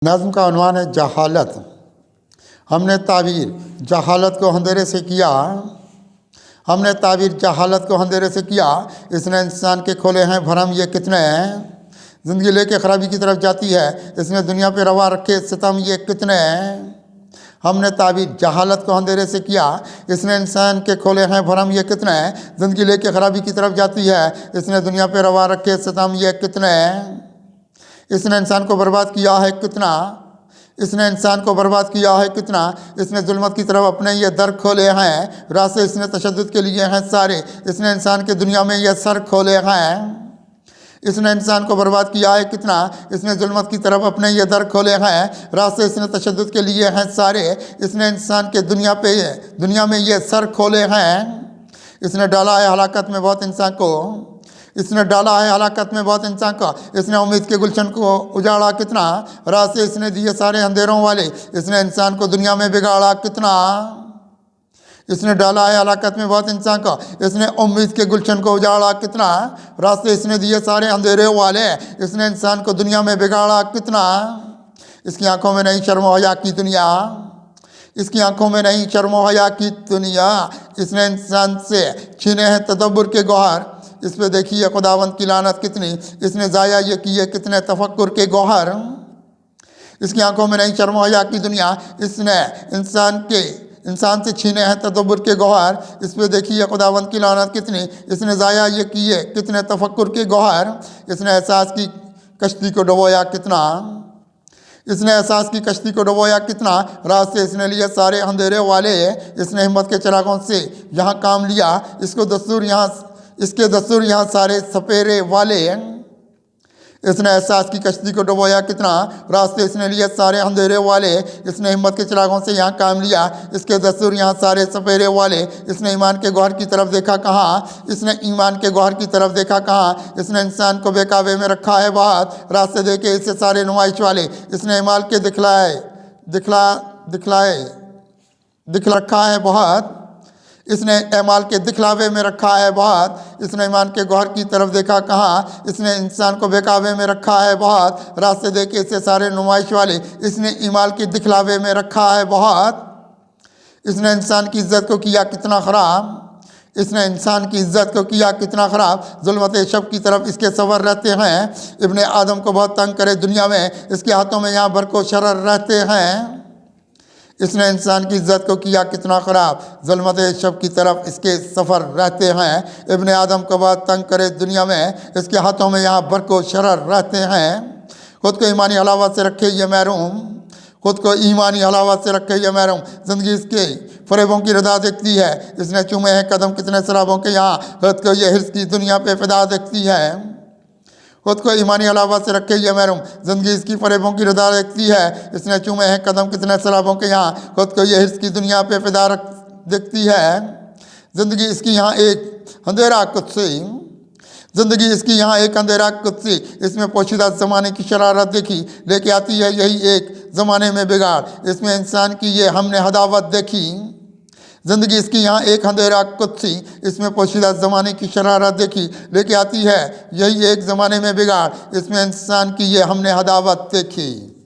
नज़्म का उन्वान है जहालत। हमने ताबीर जहालत को अंधेरे से किया, हमने ताबीर जहालत को अंधेरे से किया। इसने इंसान के खोले हैं भरम ये कितने, ज़िंदगी लेके खराबी की तरफ जाती है। इसने दुनिया पे रवा रखे सितम ये कितने। हमने ताबीर जहालत को अंधेरे से किया, इसने इंसान के खोले हैं भरम ये कितने। ज़िंदगी लेके खराबी की तरफ जाती है, इसने दुनिया पे रवा रखे सितम ये कितने। इसने इंसान को बर्बाद किया है कितना, इसने इंसान को बर्बाद किया है कितना। इसने जुल्मत की तरफ अपने ये दर खोले हैं, रास्ते इसने तशद्दुद के लिए हैं सारे। इसने इंसान के दुनिया में ये सर खोले हैं। इसने इंसान को बर्बाद किया है कितना, इसने जुल्मत की तरफ अपने ये दर खोले हैं, रास्ते इसने तशद्दुद के लिए हैं सारे। इसने इंसान के दुनिया में ये सर खोले हैं। इसने डाला है हलाकत में बहुत इंसान को, इसने डाला है हलाकत में बहुत इंसान का। इसने उम्मीद के गुलशन को उजाड़ा कितना, रास्ते इसने दिए सारे अंधेरों वाले। इसने इंसान को दुनिया में बिगाड़ा कितना। इसने डाला है हलाकत में बहुत इंसान का, इसने उम्मीद के गुलशन को उजाड़ा कितना, रास्ते इसने दिए सारे अंधेरों वाले। इसने इंसान को दुनिया में बिगाड़ा कितना। इसकी आंखों में नहीं शर्म हया की दुनिया, इसकी आंखों में नहीं शर्म हया की दुनिया। इसने इंसान से छीने हैं तदब्बुर के गौहर, इस पे देखिए खुदावंद की लानत कितनी। इसने ज़ाया ये किए कितने तफक्कुर के गौहर। इसकी आंखों में नहीं शर्म हया की दुनिया, इसने इंसान से छीने हैं तदब्बुर के गौहर। इस पे देखिए खुदावंद की लानत कितनी। इसने ज़ाया ये किए कितने तफक्कुर के गौहर। इसने एहसास की कश्ती को डुबोया कितना, इसने एहसास की कश्ती को डुबोया कितना, रास्ते इसने लिए सारे अंधेरे वाले। इसने हिम्मत के चिरागों से यहाँ काम लिया, इसके दस्तूर यहाँ सारे सपेरे वाले। इसने एहसास की कश्ती को डुबोया कितना, रास्ते इसने लिए सारे अंधेरे वाले। इसने हिम्मत के चिरागों से यहाँ काम लिया, इसके दस्तूर यहाँ सारे सपेरे वाले। इसने ईमान के गौहर की तरफ देखा कहाँ, इसने ईमान के गौहर की तरफ देखा कहाँ। इसने इंसान को बेकाबे में रखा है बहुत, रास्ते देके इससे सारे नुमाइश वाले। इसने ईमान के दिखला रखा है बहुत, इसने एमाल के दिखलावे में रखा है बहुत। इसने ईमान के गौहर की तरफ देखा कहाँ, इसने इंसान को बेकाबे में रखा है बहुत, रास्ते देके इससे सारे नुमाइश वाले। इसने ईमाल के दिखलावे में रखा है बहुत। इसने इंसान की इज्जत को किया कितना ख़राब, इसने इंसान की इज्जत को किया कितना ख़राब। जुल्मत शब की तरफ इसके सवर रहते हैं, इब्ने आदम को बहुत तंग करे दुनिया में, इसके हाथों में यहाँ बरको शरर रहते हैं। इसने इंसान की इज्जत को किया कितना ख़राब, ज़ुल्मत शब की तरफ इसके सफ़र रहते हैं। इब्ने आदम को बहुत तंग करे दुनिया में, इसके हाथों में यहाँ बरको शरर रहते हैं। ख़ुद को ईमानी हलावत से रखे ये महरूम, ख़ुद को ईमानी हलावत से रखे ये महरूम। ज़िंदगी इसके फ़रेबों की रदा देखती है, इसने चूमे हैं कदम कितने शराबों के यहाँ। ख़ुद को ये हिर्स की दुनिया पे फिदा देखती है, खुद को ईमानी हलावत से रखे ये महरूम। ज़िंदगी इसकी फ़रेबों की रदा देखती है, इसने चूमे हैं कदम कितने शराबों के यहाँ। खुद को ये हिर्स की दुनिया पे फिदा देखती है। ज़िंदगी इसकी यहाँ एक अंधेरा कुत्सी, ज़िंदगी इसकी यहाँ एक अंधेरा कुत्सी। इसमें पोशीदा ज़माने की शरारत देखी, लेके आती है यही एक ज़माने में बिगाड़। इसमें इंसान की ये हमने हदावत देखी। ज़िंदगी इसकी यहाँ एक अंधेरा कुत्सी, इसमें पोशीदा ज़माने की शरारत देखी, लेके आती है यही एक ज़माने में बिगाड़। इसमें इंसान की ये हमने हदावत देखी।